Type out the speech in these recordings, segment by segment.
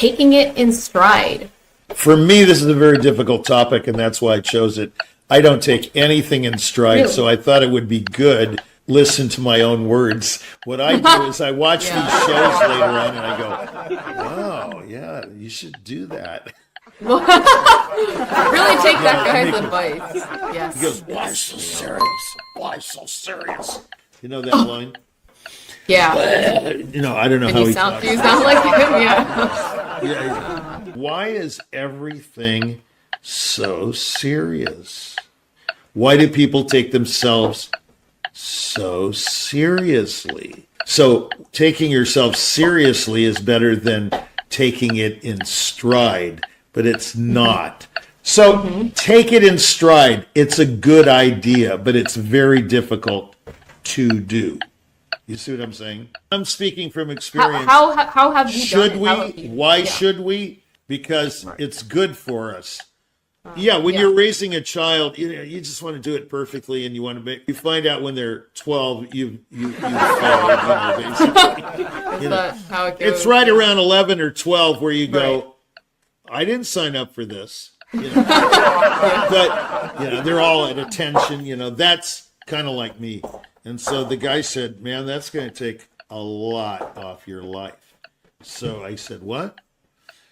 taking it in stride. For me, this is a very difficult topic, and that's why I chose it. I don't take anything in stride, Really? so I thought it would be good. Listen to my own words. What I do is I watch these shows later on, and I go, "Oh, yeah, you should do that." Really take that guy's advice. Yes. He goes, "Why so serious? Why so serious?" You know that line? Yeah. I don't know how he talks. You sound like him, yeah. Yeah. Why is everything so serious? Why do people take themselves so seriously? So taking yourself seriously is better than taking it in stride, but it's not. So take it in stride. It's a good idea, but it's very difficult to do. You see what I'm saying? I'm speaking from experience. How have you should done it? we? Why should we? Because it's good for us. When you're raising a child, you just want to do it perfectly, and you want to make. You find out when they're 12, you failed, basically. Is that how it goes? It's right around 11 or 12 where you go, I didn't sign up for this. But they're all at attention. That's kind of like me. And so the guy said, "Man, that's going to take a lot off your life." So I said, "What?"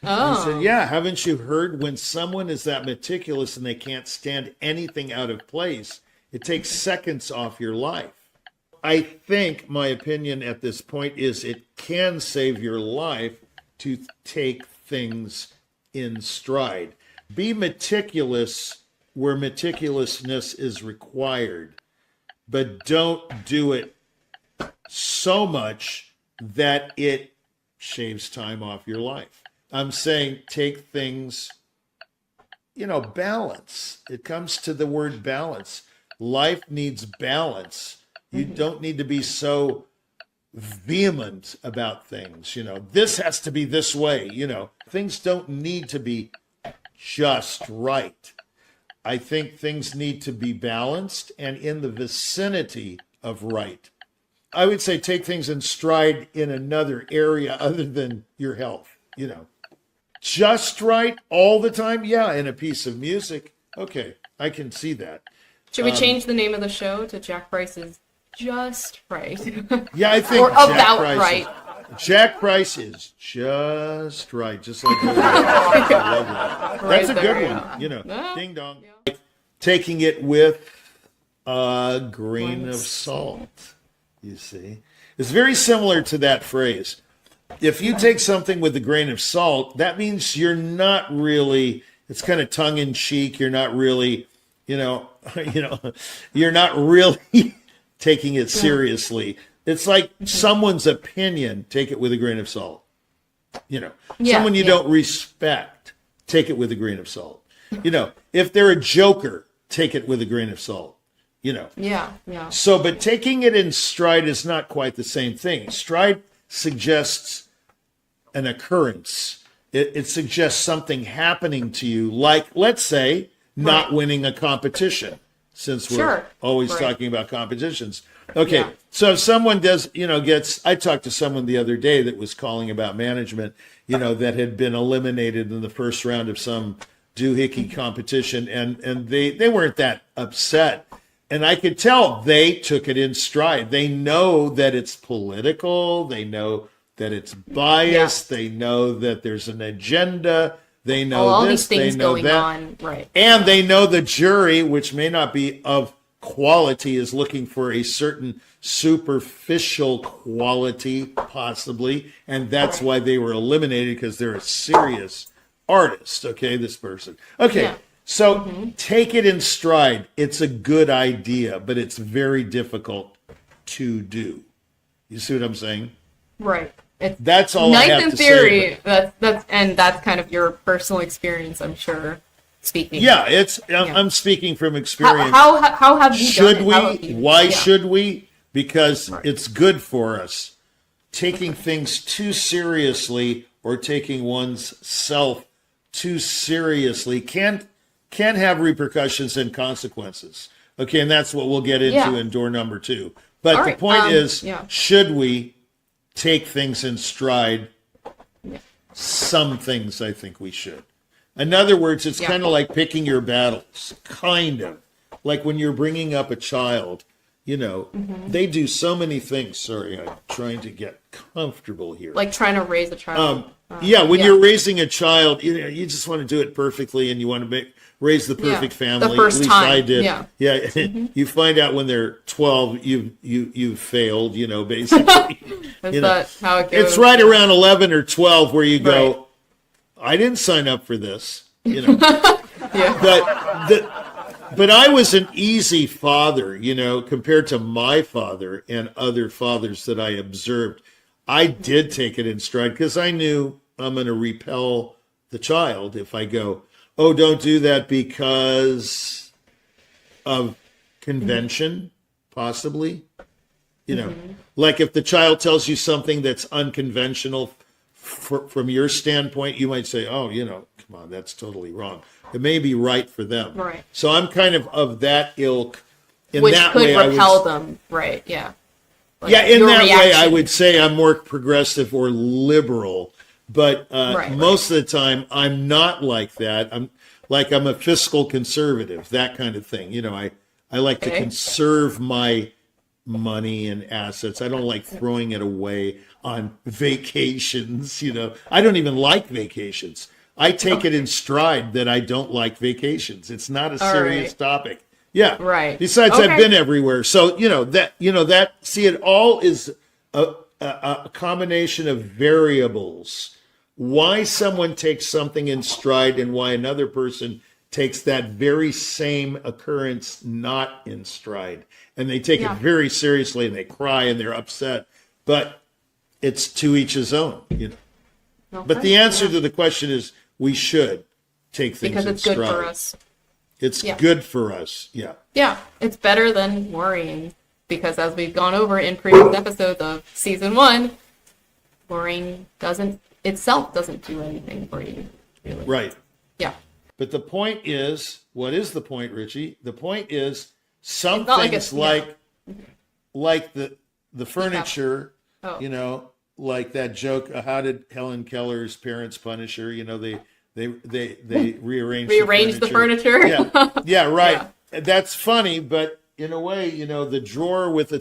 Oh. He said, "Yeah, haven't you heard when someone is that meticulous and they can't stand anything out of place, it takes seconds off your life." I think my opinion at this point is it can save your life to take things in stride. Be meticulous where meticulousness is required, but don't do it so much that it shaves time off your life. I'm saying take things, balance. It comes to the word balance. Life needs balance. You don't need to be so vehement about things. This has to be this way. Things don't need to be just right. I think things need to be balanced and in the vicinity of right. I would say take things in stride in another area other than your health, Just right all the time? Yeah, in a piece of music. Okay, I can see that. Should we change the name of the show to Jack Price's Just Right? Yeah, I think or Jack About Price Right. Jack Price is just right, just like I love that. That's a good one, ding dong. Yeah. Taking it with a grain of salt, you see. It's very similar to that phrase. If you take something with a grain of salt, that means you're not really, it's kind of tongue in cheek, you're not really, you're not really taking it seriously. It's like someone's opinion, take it with a grain of salt. Someone you don't respect, take it with a grain of salt. If they're a joker, take it with a grain of salt. Yeah. So, but taking it in stride is not quite the same thing. Stride suggests an occurrence. It suggests something happening to you, like, let's say, not winning a competition, since we're always talking about competitions. Okay, so if someone does, I talked to someone the other day that was calling about management, that had been eliminated in the first round of some doohickey competition, and they weren't that upset. And I could tell they took it in stride. They know that it's political. They know that it's biased. They know that there's an agenda. They know all this. These things they know going that. On. Right. And they know the jury, which may not be of quality, is looking for a certain superficial quality, possibly. And that's why they were eliminated, because they're a serious artist, okay, this person. Okay. Yeah. So take it in stride. It's a good idea, but it's very difficult to do. You see what I'm saying? Right. That's all I have to say. Nice in theory. That's kind of your personal experience, I'm sure. Speaking. Yeah, I'm speaking from experience. How have you should done it? We? Why should we? Because it's good for us. Taking things too seriously or taking one's self too seriously can have repercussions and consequences. Okay, and that's what we'll get into in door number 2. But the point is, should we take things in stride some things I think we should. In other words, it's kind of like picking your battles, kind of. Like when you're bringing up a child, they do so many things. Sorry, I'm trying to get comfortable here. Like trying to raise a child. When you're raising a child, you just want to do it perfectly, and you want to raise the perfect family. The first At least time. I did. Yeah. You find out when they're 12, you've failed. Basically. That how it goes? It's right around 11 or 12 where you go, I didn't sign up for this. But I was an easy father, compared to my father and other fathers that I observed. I did take it in stride because I knew I'm going to repel the child if I go, oh, don't do that because of convention, possibly. Like if the child tells you something that's unconventional from your standpoint, you might say, oh, come on, that's totally wrong. It may be right for them. Right. So I'm kind of that ilk. Which could repel them. Right, yeah. Like in that way, I would say I'm more progressive or liberal. But most of the time, I'm not like that. I'm a fiscal conservative, that kind of thing. I like to conserve my money and assets. I don't like throwing it away on vacations. I don't even like vacations. I take it in stride that I don't like vacations. It's not a serious topic. Yeah. Right. Besides, I've been everywhere. So, see, it all is a combination of variables. Why someone takes something in stride and why another person takes that very same occurrence not in stride. And they take it very seriously and they cry and they're upset. But it's to each his own, Okay. But the answer to the question is we should take things in stride. Because it's good for us. It's good for us, yeah. Yeah, it's better than worrying. Because as we've gone over in previous episodes of season 1, worrying doesn't do anything for you. Really. Right. Yeah. But the point is, what is the point, Richie? The point is some things like the furniture, like that joke, how did Helen Keller's parents punish her? They rearranged the furniture. Yeah, right. Yeah. That's funny, but in a way, the drawer with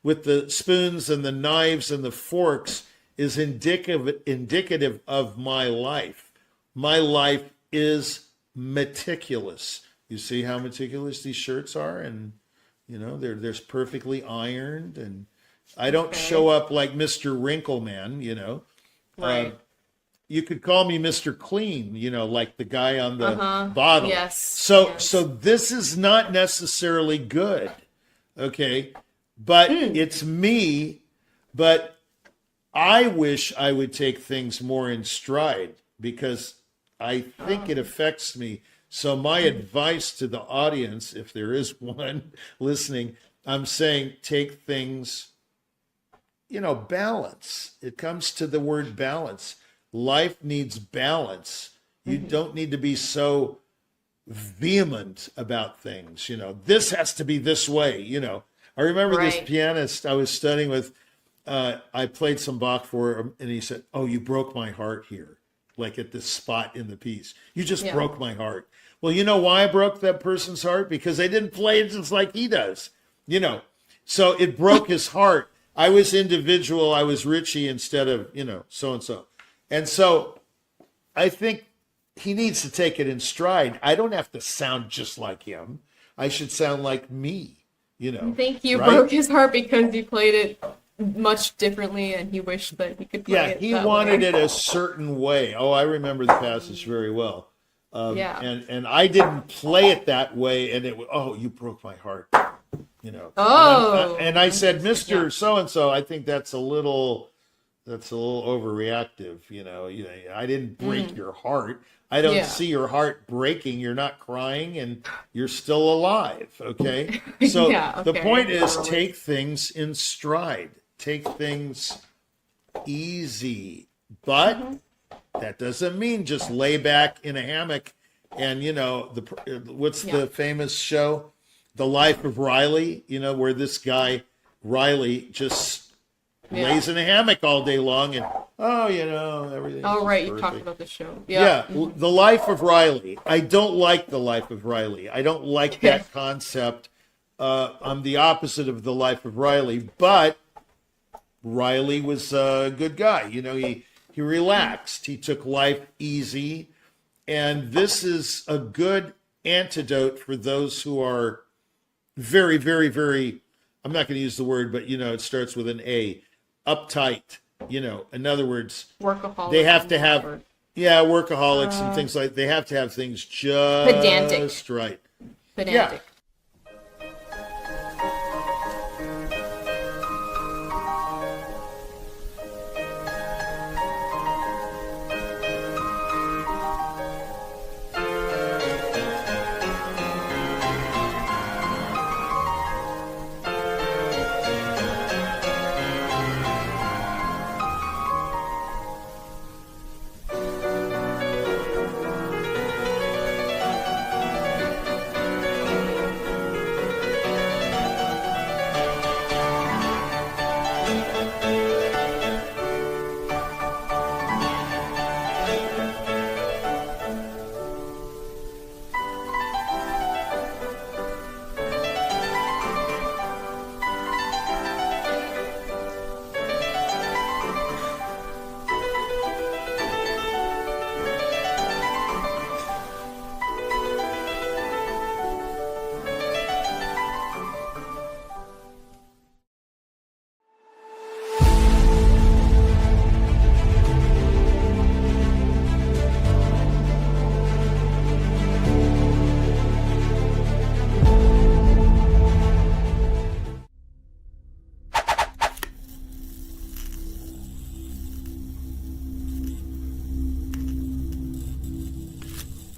with the spoons and the knives and the forks is indicative of my life. My life is meticulous. You see how meticulous these shirts are, and they're perfectly ironed, and I don't show up like Mr. Wrinkleman. Right. You could call me Mr. Clean, like the guy on the bottle. Yes. So this is not necessarily good, okay? But it's me. But I wish I would take things more in stride because I think it affects me. So my advice to the audience, if there is one listening, I'm saying take things, balance. It comes to the word balance. Life needs balance. You don't need to be so vehement about things. This has to be this way. I remember this pianist I was studying with. I played some Bach for him, and he said, "Oh, you broke my heart here, like at this spot in the piece. You just broke my heart." Well, you know why I broke that person's heart? Because they didn't play it just like he does. So it broke his heart. I was individual. I was Richie instead of so and so. And so I think he needs to take it in stride. I don't have to sound just like him. I should sound like me, I think you broke his heart because you played it much differently and he wished that he could play it he wanted it a certain way. Oh, I remember the passage very well. And I didn't play it that way, and you broke my heart. And I said, Mr. So-and-so, I think that's a little overreactive. I didn't break your heart. I don't see your heart breaking. You're not crying and you're still alive. Okay. So the point is take things in stride, take things easy, but that doesn't mean just lay back in a hammock and, what's the famous show? The Life of Riley, where this guy, Riley, just lays in a hammock all day long and oh, you know, everything. Oh, right, you talked about the show. Yeah. The Life of Riley. I don't like The Life of Riley. I don't like that concept. I'm the opposite of The Life of Riley, but Riley was a good guy. You know, he relaxed. He took life easy. And this is a good antidote for those who are very, very, very, I'm not going to use the word, but, you know, it starts with an A, uptight. You know, in other words, Workaholics. they have to have, workaholics and things like, they have to have things just pedantic. right. Pedantic.